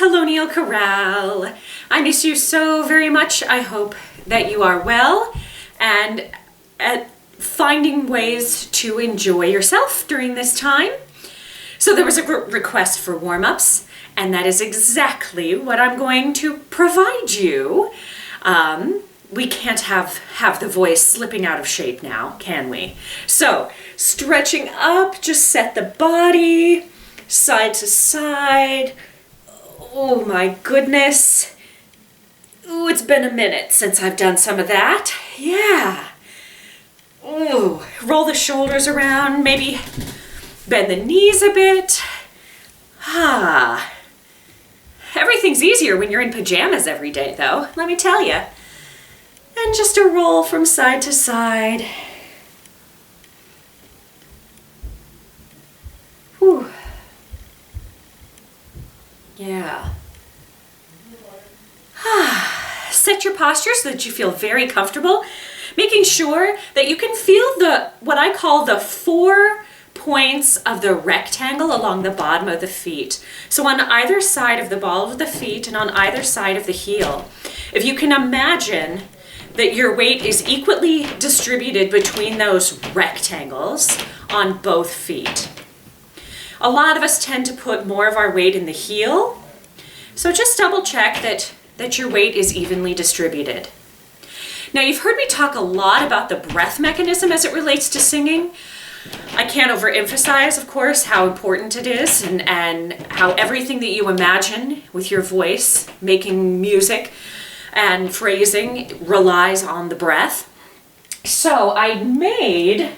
Colonial Chorale. I miss you so very much. I hope that you are well and at finding ways to enjoy yourself during this time. So there was a request for warm-ups, and that is exactly what I'm going to provide you. We can't have the voice slipping out of shape now, can we? So stretching up, just set the body side to side. Oh my goodness. Ooh, it's been a minute since I've done some of that. Yeah. Ooh, roll the shoulders around, maybe bend the knees a bit. Ah. Everything's easier when you're in pajamas every day, though, let me tell you. And just a roll from side to side. Whew. Yeah. Set your posture so that you feel very comfortable, making sure that you can feel what I call the 4 points of the rectangle along the bottom of the feet. So on either side of the ball of the feet and on either side of the heel. If you can imagine that your weight is equally distributed between those rectangles on both feet. A lot of us tend to put more of our weight in the heel, so just double check that your weight is evenly distributed. Now, you've heard me talk a lot about the breath mechanism as it relates to singing. I can't overemphasize, of course, how important it is and how everything that you imagine with your voice, making music and phrasing, relies on the breath. So I made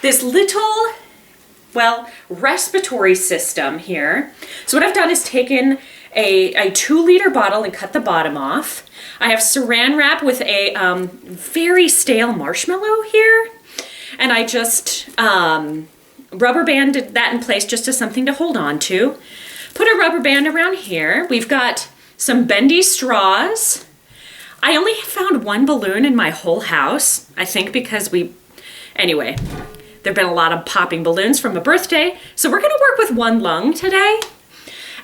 this little, respiratory system here. So what I've done is taken a 2-liter bottle and cut the bottom off. I have saran wrap with a very stale marshmallow here. And I just rubber banded that in place just as something to hold on to. Put a rubber band around here. We've got some bendy straws. I only found 1 balloon in my whole house, I think because anyway, there've been a lot of popping balloons from a birthday. So we're gonna work with 1 lung today.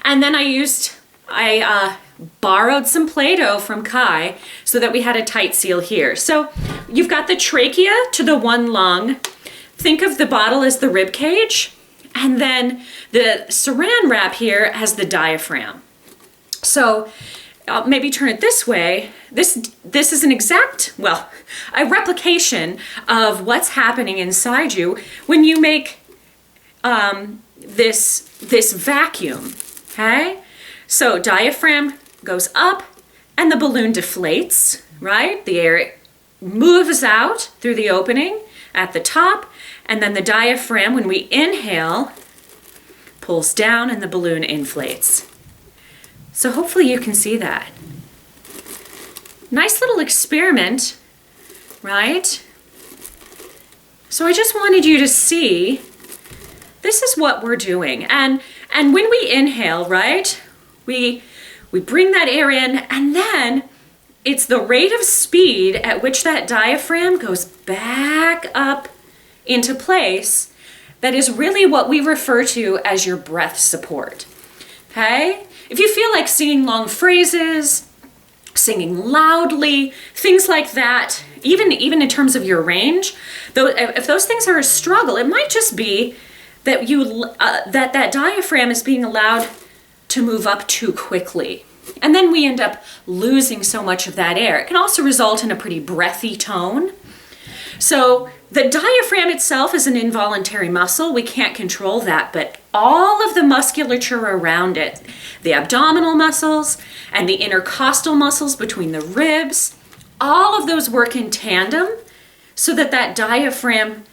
And then I borrowed some Play-Doh from Kai so that we had a tight seal here. So you've got the trachea to the 1 lung. Think of the bottle as the rib cage, and then the saran wrap here as the diaphragm. So I'll maybe turn it this way. This is an a replication of what's happening inside you when you make this vacuum, okay? So diaphragm goes up and the balloon deflates, right? The air moves out through the opening at the top, and then the diaphragm, when we inhale, pulls down and the balloon inflates. So hopefully you can see that. Nice little experiment, right? So I just wanted you to see, this is what we're doing. And when we inhale, right, we bring that air in, and then it's the rate of speed at which that diaphragm goes back up into place that is really what we refer to as your breath support, okay? If you feel like singing long phrases, singing loudly, things like that, even in terms of your range, though, if those things are a struggle, it might just be that that diaphragm is being allowed to move up too quickly. And then we end up losing so much of that air. It can also result in a pretty breathy tone. So the diaphragm itself is an involuntary muscle. We can't control that, but all of the musculature around it, the abdominal muscles and the intercostal muscles between the ribs, all of those work in tandem so that diaphragm,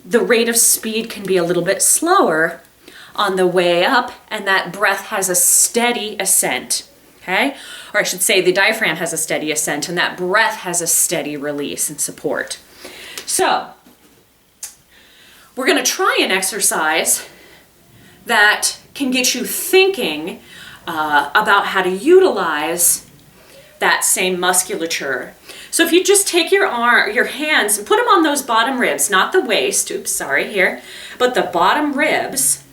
the rate of speed can be a little bit slower on the way up, and that breath has a steady ascent, okay? Or I should say the diaphragm has a steady ascent and that breath has a steady release and support. So we're gonna try an exercise that can get you thinking about how to utilize that same musculature. So if you just take your hands and put them on those bottom ribs, not the waist, but the bottom ribs,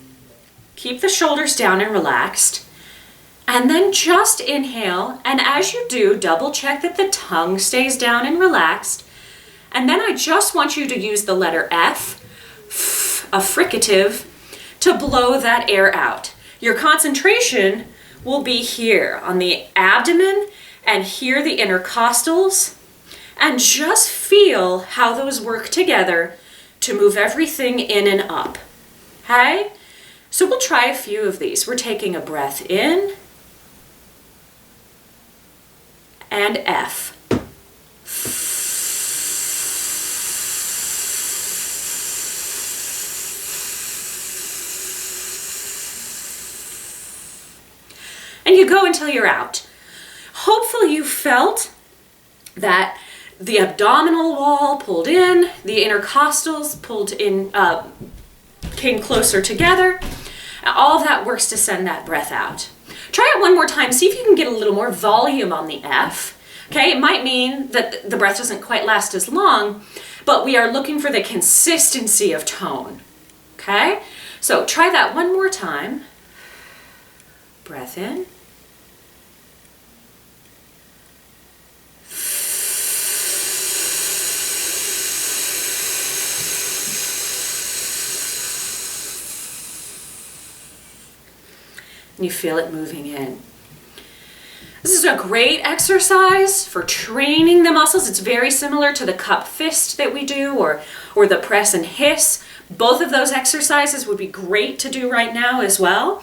keep the shoulders down and relaxed, And then just inhale, and as you do, double check that the tongue stays down and relaxed. And then I just want you to use the letter F, a fricative, to blow that air out. Your concentration will be here on the abdomen and here the intercostals, and just feel how those work together to move everything in and up, okay? So we'll try a few of these. We're taking a breath in and F. And you go until you're out. Hopefully you felt that the abdominal wall pulled in, the intercostals pulled in, came closer together. All of that works to send that breath out. Try it one more time. See if you can get a little more volume on the F. Okay, it might mean that the breath doesn't quite last as long, but we are looking for the consistency of tone. Okay, so try that one more time. Breath in. And you feel it moving in. This is a great exercise for training the muscles. It's very similar to the cup fist that we do, or the press and hiss. Both of those exercises would be great to do right now as well.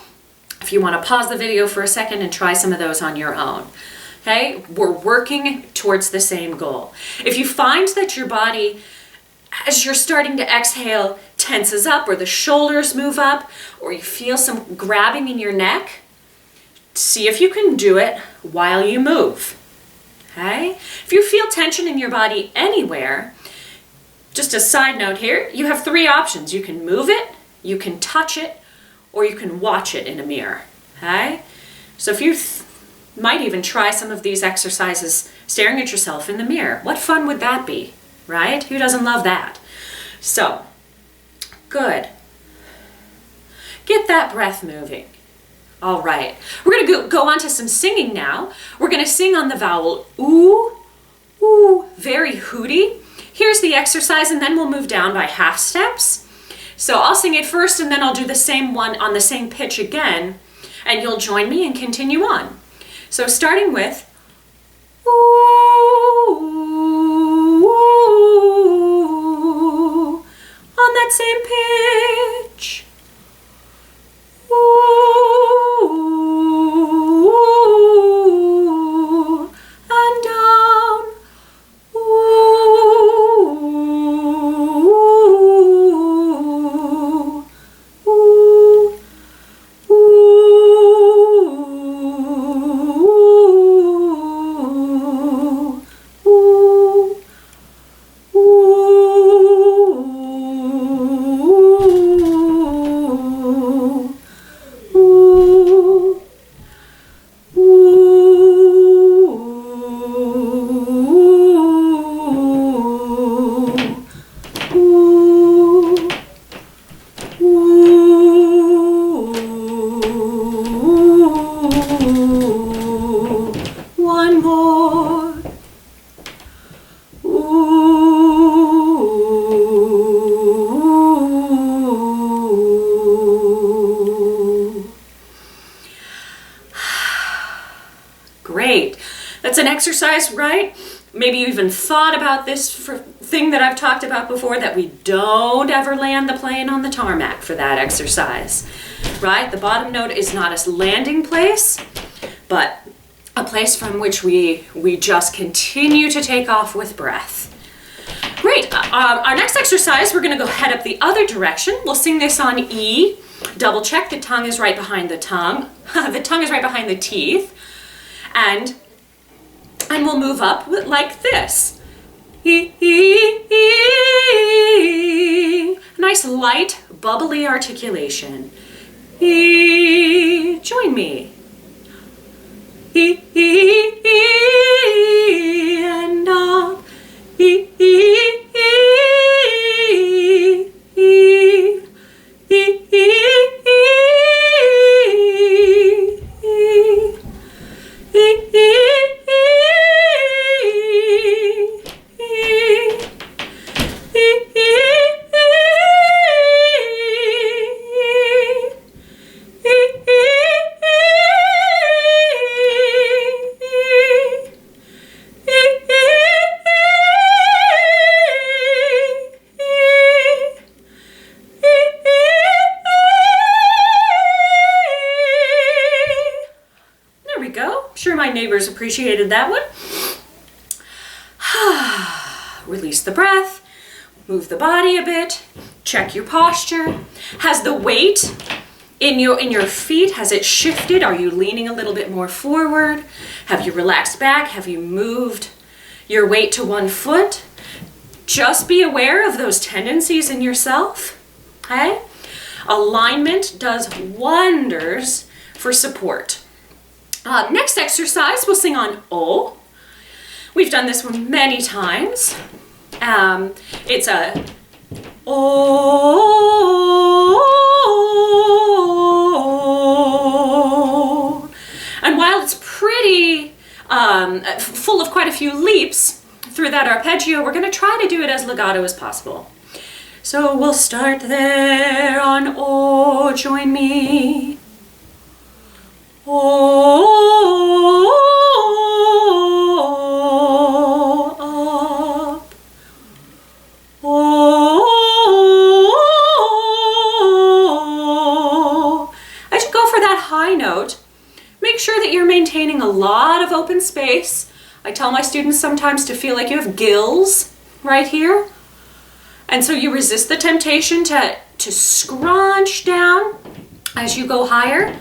If you want to pause the video for a second and try some of those on your own. Okay, we're working towards the same goal. If you find that your body, as you're starting to exhale, tenses up, or the shoulders move up, or you feel some grabbing in your neck, see if you can do it while you move. Okay? If you feel tension in your body anywhere, just a side note here, you have three options. You can move it, you can touch it, or you can watch it in a mirror. Okay? So if you might even try some of these exercises staring at yourself in the mirror. What fun would that be? Right? Who doesn't love that? So, good. Get that breath moving. All right. We're going to go on to some singing now. We're going to sing on the vowel ooh, ooh, very hooty. Here's the exercise, and then we'll move down by half steps. So I'll sing it first, and then I'll do the same one on the same pitch again, and you'll join me and continue on. So starting with ooh, on that same pitch. Ooh, and down. Ooh, ooh, one more. Great. That's an exercise, right? Maybe you even thought about this thing that I've talked about before, that we don't ever land the plane on the tarmac for that exercise, right? The bottom note is not a landing place, but a place from which we just continue to take off with breath. Great. Our next exercise, we're going to go head up the other direction. We'll sing this on E. Double check the tongue is right behind the tongue. The tongue is right behind the teeth. And we'll move up like this. E, e, e. Nice light, bubbly articulation. E, join me. E, e, e, and up. E, e, e, e, e, e, e, e. my neighbors appreciated that one. Release the breath, move the body a bit, check your posture. Has the weight in your feet, has it shifted? Are you leaning a little bit more forward? Have you relaxed back? Have you moved your weight to one foot? Just be aware of those tendencies in yourself, okay? Alignment does wonders for support. Next exercise, we'll sing on O. We've done this one many times. It's a O. And while it's pretty full of quite a few leaps through that arpeggio, we're going to try to do it as legato as possible. So we'll start there on O, join me. O, up. O. As you go for that high note, make sure that you're maintaining a lot of open space. I tell my students sometimes to feel like you have gills right here. And so you resist the temptation to scrunch down as you go higher,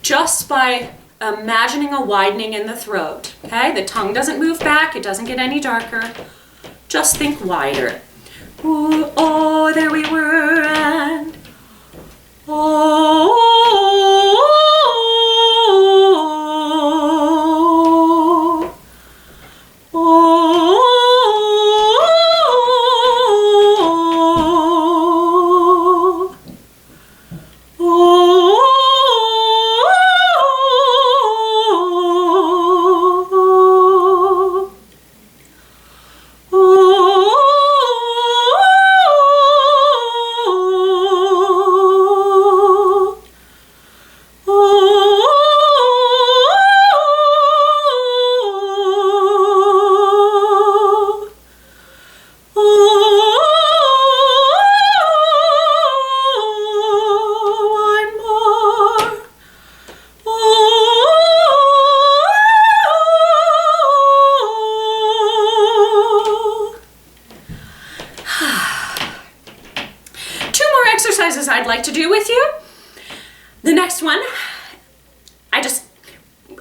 just by imagining a widening in the throat, okay? The tongue doesn't move back, it doesn't get any darker. Just think wider. Ooh, oh, there we were, and oh, exercises I'd like to do with you. The next one,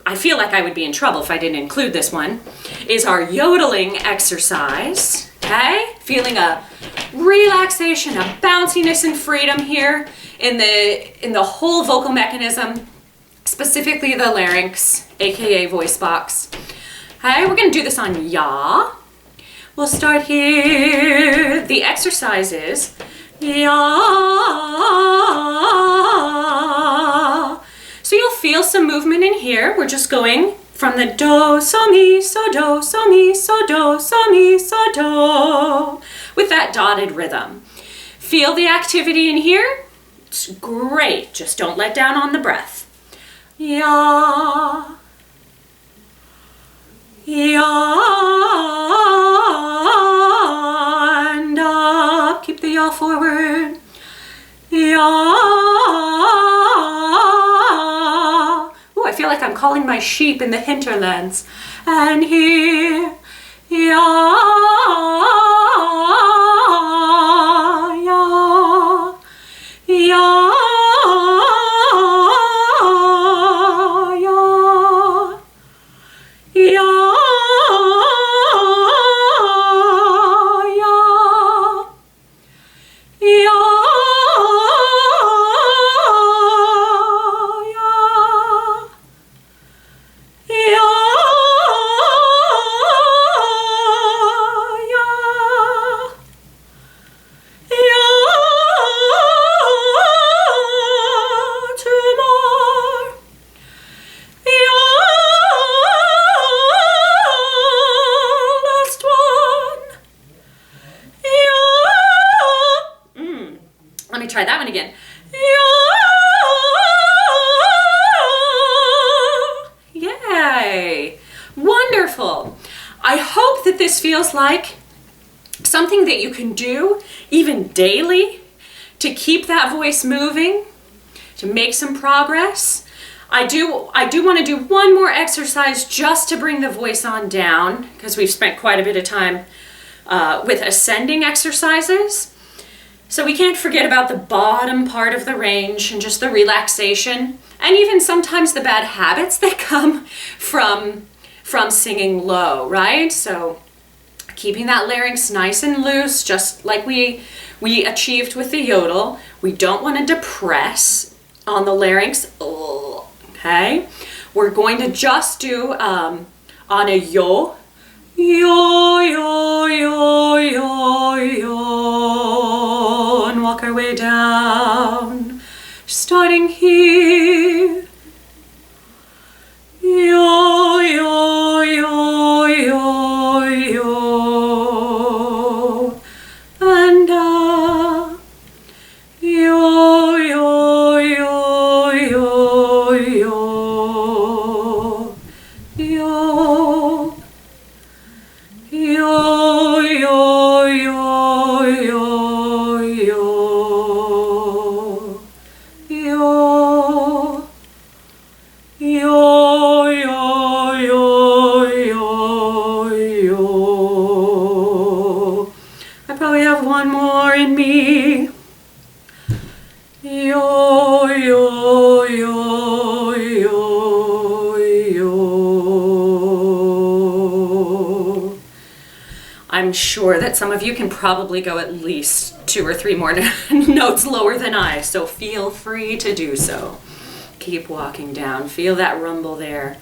I feel like I would be in trouble if I didn't include this one, is our yodeling exercise, okay? Feeling a relaxation, a bounciness and freedom here in the whole vocal mechanism, specifically the larynx, aka voice box. Okay, we're gonna do this on ya. We'll start here. The exercise is ya. So you'll feel some movement in here. We're just going from the do, so, mi, so, do, so, mi, so, do, so, mi, so, do, with that dotted rhythm. Feel the activity in here. It's great. Just don't let down on the breath. Ya. Ya. And up. Keep the yaw forward. Ya. Ooh, I feel like I'm calling my sheep in the hinterlands. And here. Ya. Ya. Ya. Let me try that one again. Yay! Wonderful. I hope that this feels like something that you can do even daily to keep that voice moving, to make some progress. I do want to do one more exercise just to bring the voice on down, because we've spent quite a bit of time with ascending exercises. So we can't forget about the bottom part of the range and just the relaxation, and even sometimes the bad habits that come from singing low, right? So keeping that larynx nice and loose, just like we achieved with the yodel. We don't want to depress on the larynx. Okay, we're going to just do on a yo, yo, yo, yo, yo, yo, and walk our way down, starting here. Yo, yo, yo, yo, yo, and yo, yo, yo, yo, yo, yo, yo, yo, yo, yo, yo, yo, yo, yo, yo, yo. I probably have one more in me. Yo, yo, yo, yo, yo. I'm sure that some of you can probably go at least 2 or 3 more notes lower than I, so feel free to do so. Keep walking down. Feel that rumble there.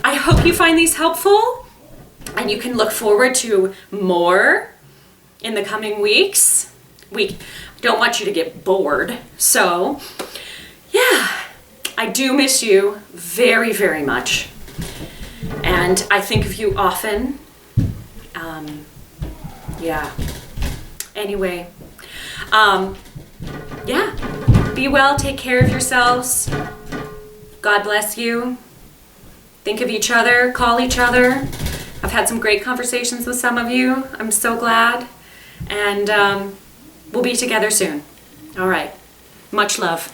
I hope you find these helpful, and you can look forward to more in the coming weeks. We don't want you to get bored. So, yeah, I do miss you very, very much. And I think of you often. Yeah. Anyway, yeah. Be well, take care of yourselves. God bless you. Think of each other, call each other. I've had some great conversations with some of you. I'm so glad. And we'll be together soon. All right. Much love.